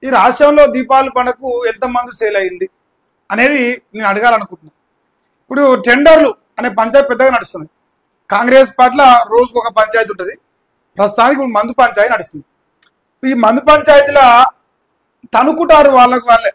ఈ రాష్ట్రంలో దీపావళి పండుగకు ఎంతమంది సేల్ అయింది అనేది నేను అడగాలనుకుంటున్నాను. ఇప్పుడు టెండర్లు అనే పంచాయతీ పెద్దగా నడుస్తుంది. కాంగ్రెస్ పార్టీలో రోజుకు ఒక పంచాయతీ ఉంటుంది. ప్రస్తుతానికి ఇప్పుడు మందు పంచాయతీ నడుస్తుంది. ఈ మందు పంచాయతీలో తనుకుంటారు వాళ్ళకి వాళ్ళే,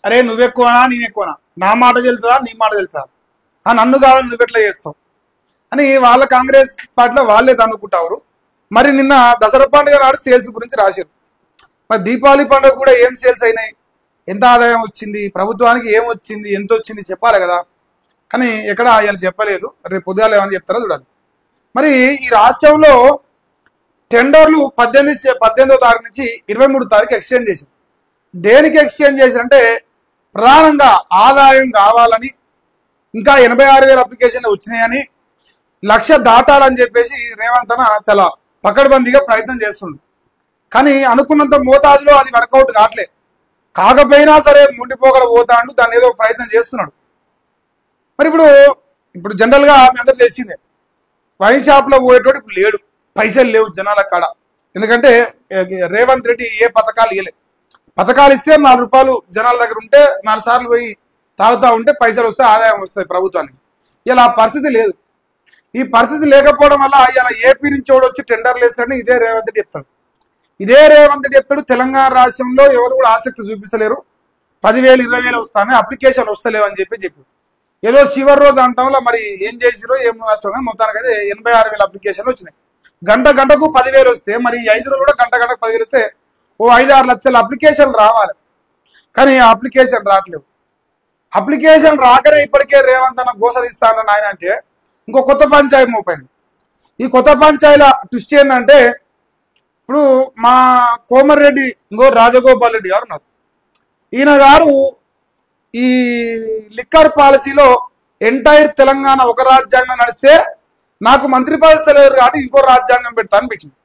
అరే నువ్వెక్కువనా నేను ఎక్కువనా, నా మాట తెలుతుందా నీ మాట తెలుతుందా, నన్ను కావాలి నువ్వెట్లా చేస్తావు అని వాళ్ళ కాంగ్రెస్ పార్టీలో వాళ్ళే తనుకుంటారు. మరి నిన్న దసరా పండుగ నాడు సేల్స్ గురించి రాశారు. మరి దీపావళి పండుగ కూడా ఏం సేల్స్ అయినాయి, ఎంత ఆదాయం వచ్చింది, ప్రభుత్వానికి ఏం వచ్చింది, ఎంత వచ్చింది చెప్పాలి కదా. కానీ ఎక్కడ ఆయన చెప్పలేదు. రేపు పొద్దుగాల ఏమని చెప్తారో చూడాలి. మరి ఈ రాష్ట్రంలో టెండర్లు 18వ తారీఖు నుంచి 23వ తారీఖు ఎక్స్చేంజ్ చేశారు. దేనికి ఎక్స్చేంజ్ చేశారంటే ప్రధానంగా ఆదాయం కావాలని, ఇంకా 86,000 అప్లికేషన్లు వచ్చినాయని, 1,00,000 దాటాలని చెప్పేసి రేవంత్ అన్న చాలా పకడ్బందీగా ప్రయత్నం చేస్తుండు. కానీ అనుకున్నంత మోతాదులో అది వర్కౌట్ కాకపోయినా సరే ముండిపోగల పోతాడు, దాన్ని ఏదో ప్రయత్నం చేస్తున్నాడు. మరి ఇప్పుడు జనరల్గా మీ అందరూ తెలిసిందే, వైన్ షాప్లో పోయేటోడు ఇప్పుడు లేడు, పైసలు లేవు జనాల కాడ. ఎందుకంటే రేవంత్ రెడ్డి ఏ పథకాలు ఇవ్వలే. పథకాలు ఇస్తే 4 రూపాయలు జనాల దగ్గర ఉంటే 4 సార్లు పోయి తాగుతూ ఉంటే పైసలు వస్తే ఆదాయం వస్తాయి ప్రభుత్వానికి. ఇలా ఆ పరిస్థితి లేదు. ఈ పరిస్థితి లేకపోవడం వల్ల ఇలా ఏపీ నుంచి వచ్చి టెండర్లు వేస్తాడని ఇదే రేవంత్ రెడ్డి చెప్తాడు. తెలంగాణ రాష్ట్రంలో ఎవరు కూడా ఆసక్తి చూపిస్తలేరు, 10,000 20,000 వస్తానే అప్లికేషన్ వస్తలేవు అని చెప్పి ఏదో చివరి రోజు అంటాంలో మరి ఏం చేసిరో ఏం నష్టం. మొత్తానికి అయితే 86,000 అప్లికేషన్లు వచ్చినాయి. గంటకు 10,000 వస్తే మరి 5 రోజులు కూడా గంటకు 10,000 వస్తే ఓ 5-6 లక్షల అప్లికేషన్లు రావాలి. కానీ ఆ అప్లికేషన్ రావట్లేవు. అప్లికేషన్ రాకనే ఇప్పటికే రేవంత్ అన్న గోసదిస్తానని ఆయన అంటే ఇంకో కొత్త పంచాయతీ మోపైంది. ఈ కొత్త పంచాయతీల ట్విస్ట్ ఏంటంటే ఇప్పుడు మా కోమరెడ్డి రాజగోపాల్ రెడ్డి గారు ఉన్నారు. ఈయన గారు ఈ లిక్కర్ పాలసీలో ఎంటైర్ తెలంగాణ ఒక రాజ్యాంగం నడిస్తే నాకు మంత్రి పదవి తెలియదు కాబట్టి ఇంకో రాజ్యాంగం పెడతా అని పెట్టింది.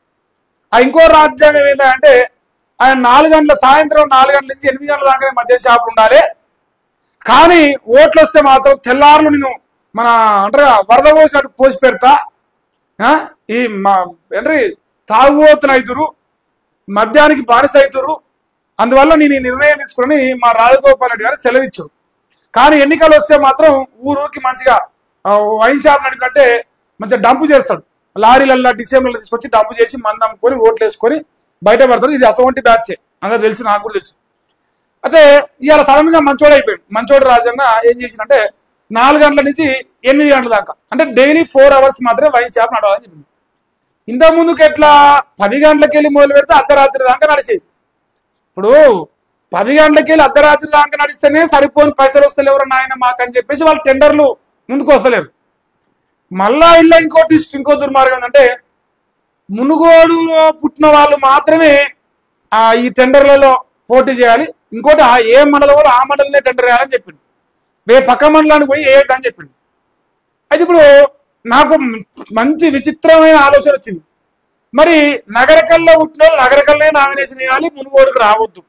ఆ ఇంకో రాజ్యాంగం ఏంటంటే ఆయన 4 గంటల సాయంత్రం 4 గంటల నుంచి 8 గంటల దాకానే మద్యం షాపులు ఉండాలి. కానీ ఓట్లు వస్తే మాత్రం తెల్లారులు నేను మన అంటారు వరద పోసినట్టు పోసి పెడతా, ఈ ఏంటి తాగుబోతులు అవుతురు, మద్యానికి బానిస అవుతురు, అందువల్ల నేను ఈ నిర్ణయం తీసుకుని మా రాజగోపాల్ రెడ్డి గారు సెలవిచ్చారు. కానీ ఎన్నికలు వస్తే మాత్రం ఊరికి మంచిగా వైన్ షాప్ నడిపినట్టే మంచిగా డంపు చేస్తాడు. లారీలల్లో డిసెంబర్లో తీసుకొచ్చి డంపు చేసి మంది అమ్ముకొని ఓట్లు వేసుకొని బయట పెడతాడు. ఇది అసవంటి బ్యాచే, అందరూ తెలుసు, నాకు కూడా తెలుసు. అయితే ఇవాళ సడన్ గా మంచోడు అయిపోయాడు. మంచోడు రాజన్న ఏం చేసిందంటే 4 గంటల నుంచి 8 గంటల దాకా అంటే డైలీ 4 అవర్స్ మాత్రమే వైన్ షాప్ నడవాలని చెప్పింది. ఇంత ముందుకు ఎట్లా 10 గంటలకు వెళ్ళి మొదలు పెడితే అర్ధరాత్రి దాకా నడిచేది. ఇప్పుడు 10 గంటలకు వెళ్ళి అర్ధరాత్రి దాకా నడిస్తేనే సరిపోని పైసలు వస్తలేరు నాయన మాకని చెప్పేసి వాళ్ళు టెండర్లు ముందుకు వస్తలేరు. మళ్ళా ఇలా ఇంకో దుర్మార్గం ఏంటంటే మునుగోడులో పుట్టిన వాళ్ళు మాత్రమే ఈ టెండర్లలో పోటీ చేయాలి. ఇంకోటి ఏ మండలం ఆ మండలనే టెండర్ వేయాలని చెప్పింది. పక్క మండలానికి పోయి వేయద్దని చెప్పింది. అయితే ఇప్పుడు నాకు మంచి విచిత్రమైన ఆలోచన వచ్చింది. మరి నగరకల్లో పుట్టిన వాళ్ళు నగరకల్లనే నామినేషన్ వేయాలి, మునుగోడుకు రావద్దు.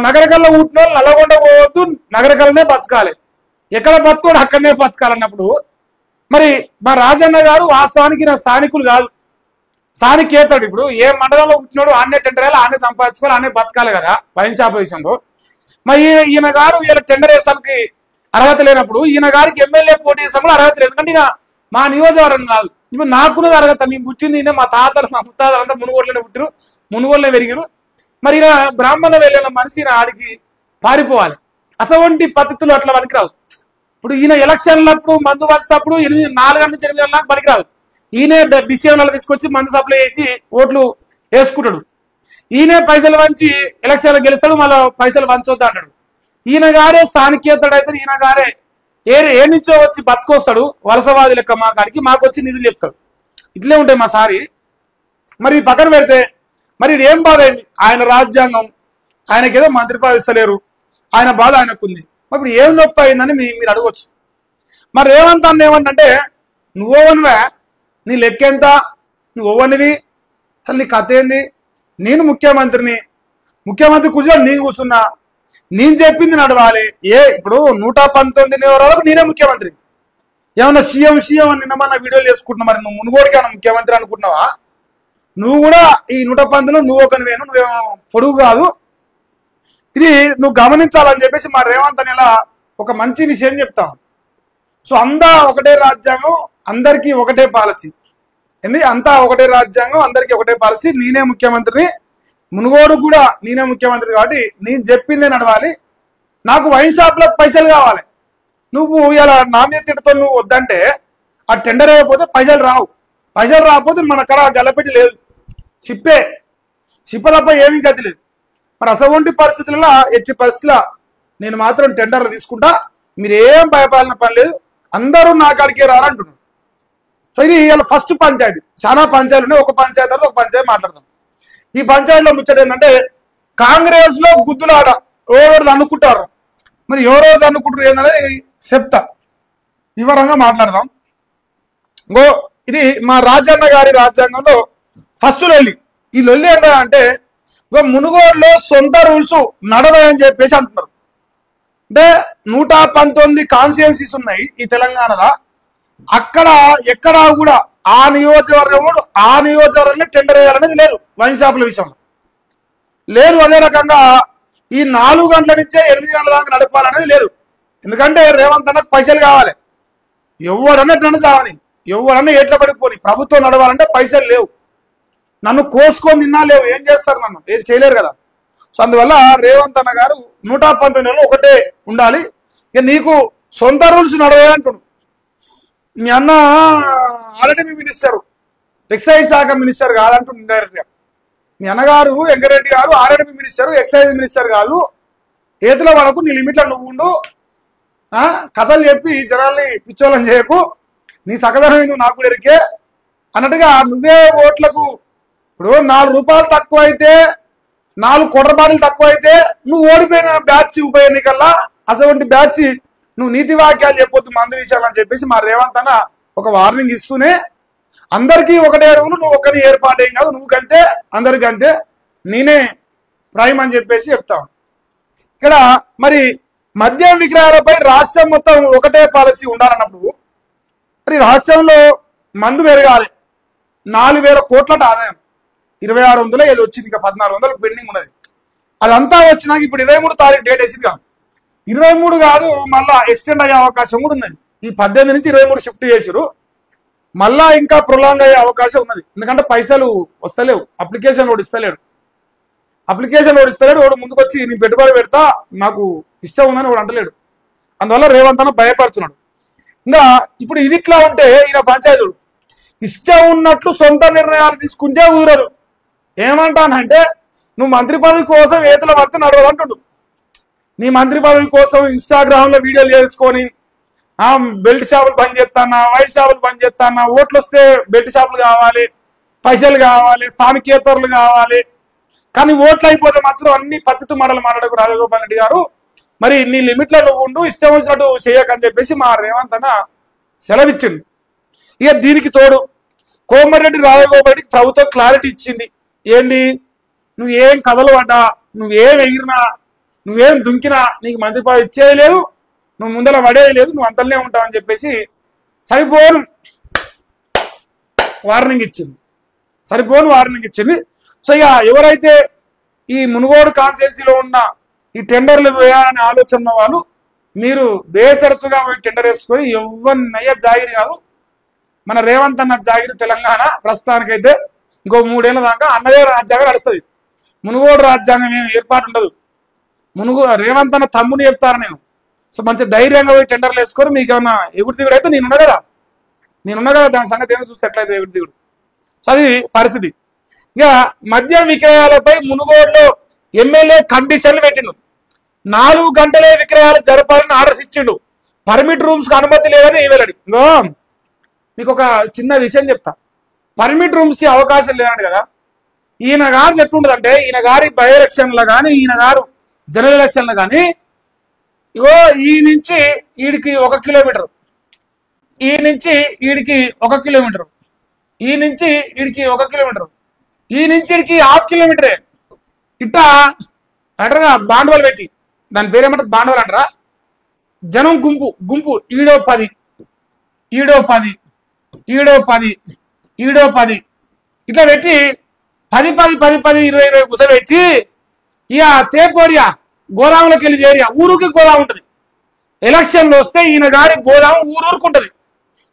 నగరకల్లో పుట్టిన వాళ్ళు నల్లగొండ పోవద్దు, నగరకల్లనే బతకాలి. ఎక్కడ బతుకోడు అక్కడనే బతకాలన్నప్పుడు మరి మా రాజన్న గారు వాస్తవానికి నా స్థానికులు కాదు, స్థానికేతాడు. ఇప్పుడు ఏ మండలంలో పుట్టినాడు ఆనే టెండర్ వేయాలి, ఆనే సంపాదించుకోవాలి, ఆనే బతకాలి కదా వైన్ షాప్ విషయంలో. మరి ఈయన గారు ఇలా టెండర్ వేసానికి అర్హత లేనప్పుడు ఈయన గారికి ఎమ్మెల్యే పోటీ చేసాం కూడా అర్హత లేదు. ఎందుకంటే మా నియోజకవర్గం కాదు. ఇప్పుడు నాకున్నది అర్హత, నేను పుట్టింది మా తాతలు మా ముత్తాతలు అంతా మునుగోడులోనే పుట్టిరు, మునుగోడులోనే పెరిగిరు. మరి ఈయన బ్రాహ్మణ వెళ్ళిన మనిషి ఆడికి పారిపోవాలి. అసవంటి పద్ధతులు అట్లా పనికిరావు. ఇప్పుడు ఈయన ఎలక్షన్లప్పుడు మందు వచ్చేటప్పుడు 4 గంటల నుంచి 8 గంటల దాకా పనికిరాదు. ఈయనే డిసిషన్లు తీసుకొచ్చి మందు సప్లై చేసి ఓట్లు వేసుకుంటాడు. ఈయనే పైసలు వంచి ఎలక్షన్లు గెలుస్తాడు, మళ్ళీ పైసలు వంచొద్దు అంటాడు. ఈయన గారే స్థానికేతడు అయితే ఈయన గారే ఏ నుంచో వచ్చి బతుకొస్తాడు, వలసవాది లెక్క మా కాడికి మాకు వచ్చి నిధులు చెప్తాడు. ఇట్లే ఉంటాయి మా సారి. మరి పక్కన పెడితే మరి ఇది ఏం బాధ అయింది, ఆయన రాజ్యాంగం, ఆయనకేదో మంత్రి పదవి ఇస్తలేరు, ఆయన బాధ ఆయనకుంది. మరి ఇప్పుడు ఏం నొప్పి అయిందని మీరు అడగొచ్చు. మరి రేవంత్ అన్న ఏమంటే నువ్వోవనివా, నీ లెక్క ఎంత, నువ్వు ఓవనివి, అసలు నీ కథ ఏంది, నేను ముఖ్యమంత్రిని, ముఖ్యమంత్రి కూర్చొని నేను కూర్చున్నా, నేను చెప్పింది నడవాలి. ఇప్పుడు 119 వరకు నేనే ముఖ్యమంత్రి. ఏమన్నా సీఎం అని నిన్నమన్నా వీడియోలు చేసుకుంటున్నా. మరి నువ్వు మునుగోడికి ఏమన్నా ముఖ్యమంత్రి అనుకుంటున్నావా? నువ్వు కూడా ఈ 119లో నువ్వు ఒకనివేను, నువ్వేమో పొడుగు కాదు, ఇది నువ్వు గమనించాలని చెప్పేసి మా రేవంత్ అని ఇలా ఒక మంచి విషయం చెప్తాం. సో అంతా ఒకటే రాజ్యాంగం, అందరికీ ఒకటే పాలసీ. అంతా ఒకటే రాజ్యాంగం, అందరికీ ఒకటే పాలసీ. నేనే ముఖ్యమంత్రిని, మునుగోడు కూడా నేనే ముఖ్యమంత్రి, కాబట్టి నేను చెప్పిందే నడవాలి. నాకు వైన్ షాప్లకు పైసలు కావాలి. నువ్వు ఇలా నా మీద తిడుతో నువ్వు వద్దంటే ఆ టెండర్ అయిపోతే పైసలు రావు. పైసలు రాకపోతే మన అక్కడ గల్లపెట్టి లేదు, చిప్ప తప్ప ఏమీ గతి లేదు. మరి అసవంటి పరిస్థితులలో ఎట్టి పరిస్థితుల్లో నేను మాత్రం టెండర్లు తీసుకుంటా, మీరేం భయపడాల్సిన పని లేదు, అందరూ నా కాడికే రారంటున్నారు. సో ఇది ఇలా ఫస్ట్ పంచాయతీ. చాలా పంచాయతీలు ఉన్నాయి, ఒక పంచాయతీ తర్వాత ఒక పంచాయతీ మాట్లాడతాం. ఈ పంచాయతీలో ముచ్చట ఏంటంటే కాంగ్రెస్ లో గుద్దులాట, ఎవరెవరు అనుకుంటారు. మరి ఎవరెవరు అనుకుంటారు ఏంటనేది చెప్తా, వివరంగా మాట్లాడదాం. ఇది మా రాజన్న గారి రాజ్యాంగంలో ఫస్ట్ లొల్లి. ఈ లొల్లి ఏంటంటే మునుగోడులో సొంత రూల్స్ నడవని చెప్పేసి అంటున్నారు. అంటే 119 కాన్స్టిట్యుయెన్సీస్ ఉన్నాయి ఈ తెలంగాణలో. అక్కడ ఎక్కడా కూడా ఆ నియోజకవర్గంలో టెండర్ వేయాలనేది లేదు, వైన్ షాపుల విషయంలో లేదు. అదే రకంగా ఈ 4 గంటల నుంచే 8 గంటల దాకా నడపాలనేది లేదు. ఎందుకంటే రేవంత్ అన్నకు పైసలు కావాలి. ఎవరన్నా నన్ను చావని, ఎవరన్నా ఏట్ల పడిపోని, ప్రభుత్వం నడవాలంటే పైసలు లేవు. నన్ను కోసుకొని తిన్నా లేవు, ఏం చేస్తారు? నన్ను ఏం చేయలేరు కదా. సో అందువల్ల రేవంత్ అన్న గారు 119 ఒకటే ఉండాలి. ఇక నీకు సొంత రూల్స్ నడవే అంటుడు. మీ అన్న ఆర్ఎండ్బి మినిస్టర్, ఎక్సైజ్ శాఖ మినిస్టర్ కాదంటూ ఇండైరెక్ట్ గా. మీ అన్నగారు వెంకరెడ్డి గారు ఆర్ఎండ్బి మినిస్టర్, ఎక్సైజ్ మినిస్టర్ కాదు. ఏతుల వరకు నీ లిమిట్లో నువ్వు ఉండు, కథలు చెప్పి జనాల్ని పిచ్చోళ్ళని చేయకు, నీ సకదనం ఎందుకు నాకు కూడా ఎరికే అన్నట్టుగా నువ్వే ఓట్లకు. ఇప్పుడు 4 రూపాయలు తక్కువ అయితే, 4 కోట్ల బాటలు తక్కువ అయితే నువ్వు ఓడిపోయిన బ్యాచ్ ఉప ఎన్నికల్లా అటువంటి బ్యాచ్ నువ్వు నీతి వాక్యాలు చెప్పొద్దు మందు విషయాలని చెప్పేసి మా రేవంత్ అన్న ఒక వార్నింగ్ ఇస్తూనే, అందరికీ ఒకటే రూలు, నువ్వు ఒక్కని ఏర్పాటేం కాదు, నువ్వు కంతే అందరికి అంతే, నేనే ప్రైమ్ అని చెప్పేసి చెప్తావు. ఇక్కడ మరి మద్యం విక్రయాలపై రాష్ట్రం మొత్తం ఒకటే పాలసీ ఉండాలన్నప్పుడు మరి రాష్ట్రంలో మందు పెరగాలి. 4,000 కోట్ల ఆదాయం, 2,600 ఏదో వచ్చింది, ఇంకా 1,400 పెండింగ్ ఉన్నది. అదంతా వచ్చినాక ఇప్పుడు 23 తారీఖు డేట్ వేసింది కాదు, 23 కాదు, మళ్ళా ఎక్స్టెండ్ అయ్యే అవకాశం కూడా ఉన్నది. ఈ 18 నుంచి 23 షిఫ్ట్ చేసారు, మళ్ళా ఇంకా ప్రొలాంగ్ అయ్యే అవకాశం ఉన్నది. ఎందుకంటే పైసలు వస్తలేవు, అప్లికేషన్ వాడు ఇస్తలేడు, వాడు ముందుకు వచ్చి నీ పెట్టుబడి పెడతా, నాకు ఇష్టం ఉందని వాడు అంటలేడు. అందువల్ల రేవంత్ అన్న భయపడుతున్నాడు. ఇంకా ఇప్పుడు ఇది ఇట్లా ఉంటే ఈయన పంచాయతీడు ఇష్టం ఉన్నట్లు సొంత నిర్ణయాలు తీసుకుంటే కుదరదు. ఏమంటానంటే నువ్వు మంత్రి పదవి కోసం ఏతుల వర్త నడవదు అంటుడు. నీ మంత్రి పదవి కోసం ఇన్స్టాగ్రామ్ లో వీడియోలు చేసుకొని బెల్ట్ షాపులు బంద్ చేస్తానా, వైట్ షాపులు బంద్ చేస్తానా, ఓట్లు వస్తే బెల్ట్ షాపులు కావాలి, పైసలు కావాలి, స్థానికేతరులు కావాలి, కానీ ఓట్లు అయిపోతే మాత్రం అన్ని పద్ధతి మాటలు మాట్లాడకు రాజగోపాల్ రెడ్డి గారు. మరి నీ లిమిట్లో నువ్వు ఉండు, ఇష్టం వచ్చినట్టు చేయకని చెప్పేసి మా రేవంత్ అన్న సెలవిచ్చింది. ఇక దీనికి తోడు కోమటిరెడ్డి రాజగోపాల్ రెడ్డికి ప్రభుత్వం క్లారిటీ ఇచ్చింది. ఏంది, నువ్వేం కథలు పడ్డా, నువ్వేం ఎగిరినా, నువ్వేం దుంకినా నీకు మంత్రి పదవి ఇచ్చేది లేదు, నువ్వు ముందర పడేది లేదు, నువ్వు అంతలనే ఉంటావు అని చెప్పేసి సరిపోను వార్నింగ్ ఇచ్చింది. సో ఇక ఎవరైతే ఈ మునుగోడు కాన్స్టిట్యున్సీలో ఉన్న ఈ టెండర్లు వేయాలనే ఆలోచన ఉన్న వాళ్ళు, మీరు బేసరతుగా టెండర్ వేసుకొని ఎవరినయ్యా జాగిరి కాదు, మన రేవంత్ అన్న జాగిరి తెలంగాణ ప్రస్తుతానికైతే ఇంకో 3 ఏళ్ల దాకా అన్నదే రాజ్యాంగం నడుస్తుంది. మునుగోడు రాజ్యాంగం ఏమి ఏర్పాటు ఉండదు. రేవంత్ అన్న తమ్ముని చెప్తాను నేను. సో మంచి ధైర్యంగా పోయి టెండర్లు వేసుకొని మీకు ఏమన్నా ఎగురు దిగుడు అయితే నేనున్నా కదా, దాని సంగతి ఏమో చూస్తే ఎట్లయితే ఎగురు దిగుడు. సో అది పరిస్థితి. ఇక మద్యం విక్రయాలపై మునుగోడులో ఎమ్మెల్యే కండిషన్లు పెట్టిండు. 4 గంటలే విక్రయాలు జరపాలని ఆర్డర్స్ ఇచ్చిండు. పర్మిట్ రూమ్స్ కు అనుమతి లేదని ఇవ్వలేడు. ఇంకో మీకు ఒక చిన్న విషయం చెప్తా. పర్మిట్ రూమ్స్ కి అవకాశం లేదండి కదా. ఈయన గారు ఎట్లుంటదంటే, ఈయన గారి బై ఎలక్షన్లో కానీ, ఈయన గారు జనరల్ ఎలక్షన్లో కానీ, ఇగో ఈ నుంచి ఈడికి 1 కిలోమీటర్, ఈ నుంచి ఈడికి 1 కిలోమీటర్, ఈ నుంచి ఈడికి 1 కిలోమీటర్, ఈ నుంచి ఈడికి 1/2 కిలోమీటరే. ఇట్టా అంటారా బాండవాలు పెట్టి, దాని పేరేమంటారు బాండవాలు అంటారా, జనం గుంపు ఈడో 10, ఈడో 10, ఈడో 10, ఈడో 10 ఇట్లా పెట్టి 10, 10, 10, 10, 20, 20 కూసబెట్టి ఇక తేపోరియా గోదాములోకి వెళ్ళి చేరి ఊరికి గోదాము ఉంటుంది. ఎలక్షన్లు వస్తే ఈయన గారి గోదాము ఊరుకుంటది.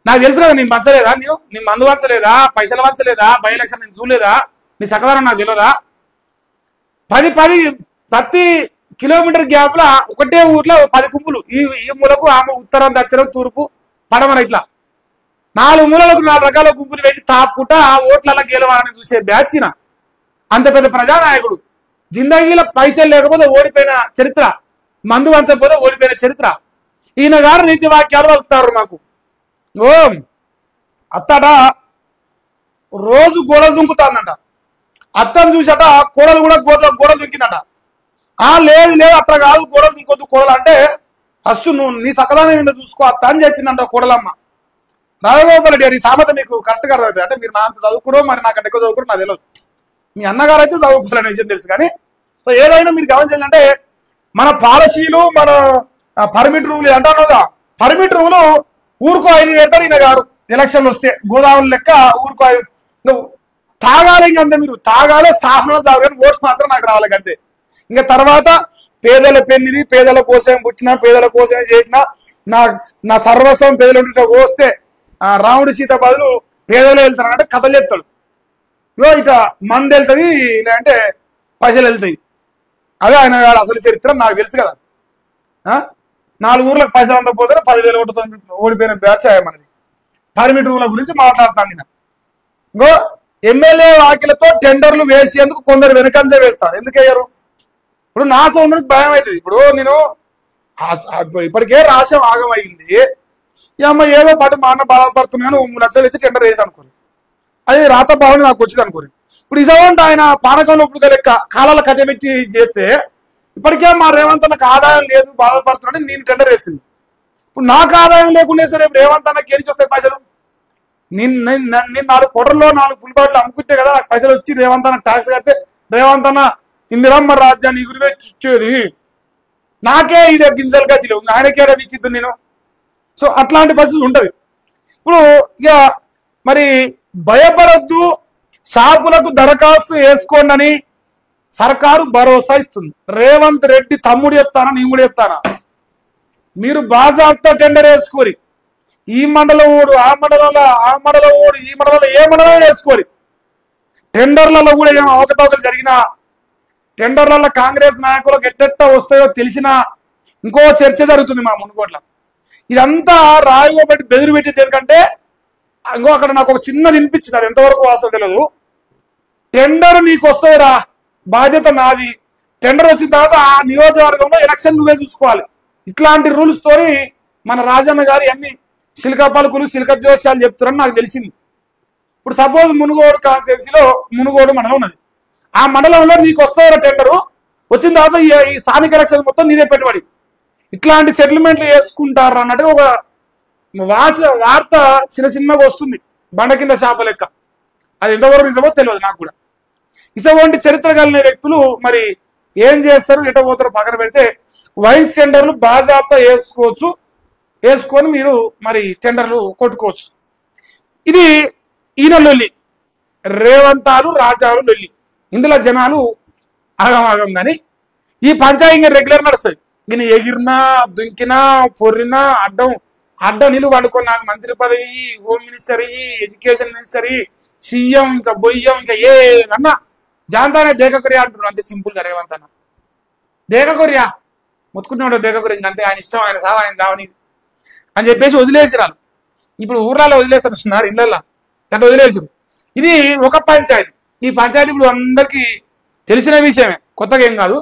నాకు తెలుసు కదా, నేను పంచలేదా, నీ మందు పంచలేదా, పైసలు పంచలేదా, బై ఎలక్షన్ నేను చూడలేదా, నీ సకదానం నాకు తెలియదా? ప్రతి కిలోమీటర్ గ్యాప్ లా ఒకటే ఊర్లో 10 గుంపులు, ఈ మూలకు ఆమె ఉత్తరం దక్షిణం తూర్పు పడమర ఇట్లా 4 మూలలకు 4 రకాల గుంపులు పెట్టి తాపుకుంటా ఆ ఓట్లలో గెలవాలని చూసే బ్యాచ్. అంత పెద్ద ప్రజానాయకుడు జిందగీలో పైసలు లేకపోతే ఓడిపోయిన చరిత్ర, మందు వంచకపోతే ఓడిపోయిన చరిత్ర. ఈయన గారు నీతి వాక్యాలు వలుపుతారు మాకు. ఓ అత్తట రోజు గోడలు దుంకుతాందంట, అత్తను చూసట కోడలు కూడా గోడలు దుంకిందట. లేదు అట్లా కాదు, గోడలు దుంకొద్దు కోడలు అంటే ఫస్ట్ నువ్వు నీ సకదానం మీద చూసుకో అత్త అని చెప్పిందంట కోడలమ్మ. రాజగోపాల్ రెడ్డి గారి సామెత మీకు కరెక్ట్గా అర్థమవుతుంది. అంటే మీరు నా అంత చదువుకురో మరి నాకంటే ఎక్కువ చదువుకురో నాకు తెలియదు, మీ అన్నగారు అయితే చదువుకోవాలనే విషయం తెలుసు. కానీ సో ఏదైనా మీరు గమనించాలంటే మన పాలసీలు, మన పర్మిట్ రూల్ అంటున్నావుగా, పర్మిట్ రూలు ఊరుకో 5 పెడతాడు ఈయన గారు. ఎలక్షన్లు వస్తే గోదావరి లెక్క ఊరుకో 5. తాగాలి, ఇంకంతే మీరు తాగాలి, సాహనం తాగాలి, ఓటు మాత్రం నాకు రావాలి అంతే. ఇంకా తర్వాత పేదల పెన్నిది, పేదల కోసం పుట్టిన, పేదల కోసమే చేసిన, నా సర్వస్వం పేదలు పోస్తే రాముడి సీత బదులు పేదలు వెళ్తారంటే కథలు చెప్తాడు. ఇట మంది వెళ్తుంది, లేదంటే పైసలు వెళ్తాయి. అదే ఆయన అసలు చరిత్ర నాకు తెలుసు కదా. 4 ఊర్లకు పైసలు అంతా పోతే 10,000 ఓటుతో ఓడిపోయిన బ్యాచ్ మనది. పర్మిట్ రూల గురించి మాట్లాడతాను నేను. ఇంకో ఎమ్మెల్యే వాకిలతో టెండర్లు వేసేందుకు కొందరు వెనకంజే వేస్తారు. ఎందుకు వేయరు? ఇప్పుడు నా సౌందర్యకి భయం అవుతుంది. ఇప్పుడు నేను ఇప్పటికే రాష్ట్రం ఆగమైంది, అమ్మ ఏదో పాటు మా అన్న బాధపడుతున్నాను, 3 లక్షలు ఇచ్చి టెండర్ వేసి అనుకోరు, అది రాత భావన నాకు వచ్చింది అనుకోరు. ఇప్పుడు ఇజవంటే ఆయన పానకంలో ఇప్పుడు లెక్క కాలాల కట్టబెట్టి చేస్తే ఇప్పటికే మా రేవంత్ అన్నకు ఆదాయం లేదు, బాధపడుతున్నాడు, నేను టెండర్ వేస్తుంది. ఇప్పుడు నాకు ఆదాయం లేకుండా సరే ఇప్పుడు రేవంత్ అన్నకి ఏడిచి వస్తాయి పైసలు? నేను 4 కోటర్లో 4 ఫుల్ బాటిల్ అమ్ముకుంటే కదా నాకు పైసలు వచ్చి రేవంత్ అన్న ట్యాక్స్ కడితే రేవంత్ అన్న ఇందిరమ్మ రాజ్యాన్ని గురి ఇచ్చేది. నాకే ఈ గింజలు గదిలేవు, ఆయనకే విక్కిద్దు నేను. సో అట్లాంటి పరిస్థితి ఉంటది. ఇప్పుడు ఇక మరి భయపడద్దు, షాపులకు దరఖాస్తు వేసుకోండి అని సర్కారు భరోసా ఇస్తుంది. రేవంత్ రెడ్డి తమ్ముడు చెప్తానా, నేను కూడా చెప్తానా, మీరు బాజాబ్తా టెండర్ వేసుకోరి. ఈ మండలం ఓడు, ఆ మండలంలో, ఆ మండలం ఓడు, ఈ మండలంలో, ఏ మండలం వేసుకోరి. టెండర్లలో కూడా ఏమో అవకతవకలు జరిగినా, టెండర్లలో కాంగ్రెస్ నాయకులకు ఎట్టెట్ట వస్తాయో తెలిసినా ఇంకో చర్చ జరుగుతుంది మా మునుగోట్ల. ఇదంతా రాయబట్టి బెదిరి పెట్టేది ఎందుకంటే ఇంకో అక్కడ నాకు ఒక చిన్నది వినిపించింది, అది ఎంతవరకు వాస్తవం తెలియదు. టెండర్ నీకు వస్తాయిరా, బాధ్యత నాది. టెండర్ వచ్చిన తర్వాత ఆ నియోజకవర్గంలో ఎలక్షన్ నువ్వే చూసుకోవాలి. ఇట్లాంటి రూల్స్ తోని మన రాజన్న గారు అన్ని సిలికా పలుకులు, సిలికా జోస్యాలు చెప్తున్నారని నాకు తెలిసింది. ఇప్పుడు సపోజ్ మునుగోడు కాన్స్టిట్యున్సీలో మునుగోడు మండలం ఉన్నది. ఆ మండలంలో నీకు వస్తాయిరా టెండరు, వచ్చిన తర్వాత ఈ స్థానిక ఎలక్షన్ మొత్తం నీదే పెట్టుబడి. ఇట్లాంటి సెటిల్మెంట్లు చేసుకుంటారు అన్నట్టు ఒక వార్త చిన్నగా వస్తుంది, బండ కింద చేప లెక్క. అది ఎంతవరకు నిజమో తెలియదు నాకు కూడా. ఇటువంటి చరిత్ర కలిగిన వ్యక్తులు మరి ఏం చేస్తారు, ఎట పోతారో పక్కన పెడితే వైస్ టెండర్లు బాజాబ్తా వేసుకోవచ్చు, వేసుకొని మీరు మరి టెండర్లు కొట్టుకోవచ్చు. ఇది ఈయన లొల్లి, రేవంతాలు రాజాలు లొల్లి. ఇందులో జనాలు ఆగమాగం. కానీ ఈ పంచాయతీ రెగ్యులర్ నడుస్తాయి. ఈయన ఎగిరినా, దుంకినా, పొర్రినా అడ్డం నిలువ పడుకొని నాకు మంత్రి పదవి, home minister, education minister, CM, ఇంకా బొయ్యం, ఇంకా ఏదన్నా జాంతానే దేకకొరియా అంటున్నాడు. అంతే సింపుల్ గా రేవంత్ అన్న దేకకొరియా మొత్తుకుంటున్నాడు. దేకకొరియా ఇంకంతే, ఆయన ఇష్టం, ఆయన సావు, ఆయన సావని అని చెప్పేసి వదిలేసిరాలు. ఇప్పుడు ఊర్లలో వదిలేస్తున్నారు, ఇళ్లలో అంటే వదిలేసారు. ఇది ఒక పంచాయతీ. ఈ పంచాయతీ ఇప్పుడు అందరికీ తెలిసిన విషయమే, కొత్తగా ఏం కాదు.